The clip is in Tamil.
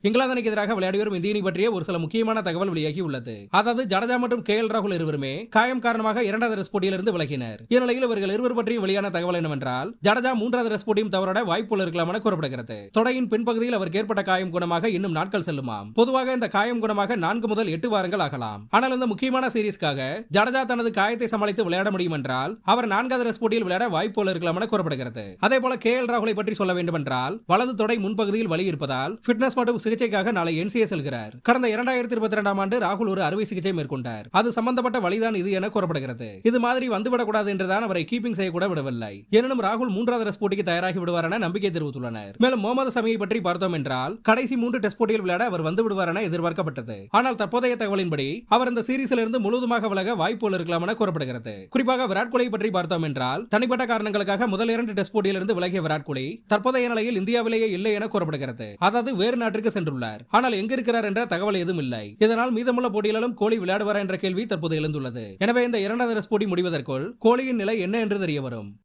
இங்கிலாந்து அணிக்கு எதிராக விளையாடி வரும் இந்திய அணி பற்றிய ஒரு சில முக்கியமான தகவல் வெளியாகி உள்ளது. அதாவது ஜடேஜா மற்றும் KL ராகுல் இருவருமே காயம் காரணமாக இரண்டாவது டெஸ்ட் போட்டியிலிருந்து விலகினர். இந்நிலையில் இவர்கள் இருவர் பற்றியும் வெளியான தகவல் என்னவென்றால், ஜடேஜா மூன்றாவது டெஸ்ட் போட்டியும் தவறாட வாய்ப்புகள் இருக்கலாம் என கூறப்படுகிறது. தொடரின் பின்பகுதியில் அவருக்கு ஏற்பட்ட காயம் குணமாக இன்னும் நாட்கள் செல்லுமாம். பொதுவாக இந்த காயம் குணமாக 4 முதல் 8 வாரங்கள் ஆகலாம். ஆனால் இந்த முக்கியமான சீரீஸ்க்காக ஜடேஜா தனது காயத்தை சமாளித்து விளையாட முடியும் என்றால் அவர் 4வது டெஸ்ட் போட்டியில் விளையாட வாய்ப்புகள் இருக்கலாம் என கூறப்படுகிறது. அதேபோல KL ராகுலை பற்றி சொல்ல வேண்டும் என்றால், வலது தொடை முன்பகுதியில் வலி இருப்பதால் ஃபிட்னஸ் மற்றும் சிகிச்சைக்காக நாளை NCA செல்கிறார். கடந்த 2022ஆம் ஆண்டு ராகுல் ஒரு அறுவை சிகிச்சை மேற்கொண்டார். அது சம்பந்தப்பட்ட வழிதான் இது என கூறப்படுகிறது. இது மாதிரி வந்துவிடக்கூடாது என்றுதான் அவரை கீப்பிங் செய்யக்கூட விடவில்லை. எனினும் ராகுல் 3வது டெஸ்ட் போட்டிக்கு தயாராகி விடுவார் என நம்பிக்கை தெரிவித்துள்ளனர். மேலும் முகமது சமியை பற்றி பார்த்தோம் என்றால், கடைசி 3 டெஸ்ட் போட்டியில் விளையாட அவர் வந்து விடுவார் என எதிர்பார்க்கப்பட்டது. ஆனால் தற்போதைய தகவலின்படி அவர் இந்த சீரீஸில் இருந்து முழுவதுமாக விலக வாய்ப்புகள் இருக்கலாம் என கூறப்படுகிறது. குறிப்பாக விராட் கோலியை பற்றி பார்த்தோம் என்றால், தனிப்பட்ட காரணங்களுக்காக முதல் 2 டெஸ்ட் போட்டியிலிருந்து விலகிய விராட் கோலி தற்போதைய நிலையில் இந்தியாவிலேயே இல்லை என கூறப்படுகிறது. அதாவது வேறு நாட்டிற்கு சென்றுள்ளார். ஆனால் எங்க இருக்கிறார் என்ற தகவல் எதுவும் இல்லை. இதனால் மீதமுள்ள போட்டிகளிலும் கோலி விளையாடுவாரா என்ற கேள்வி தற்போது எழுந்துள்ளது. எனவே இந்த 2வது டெஸ்ட் போட்டி முடிவதற்குள் கோலியின் நிலை என்ன என்று தெரிய வரும்.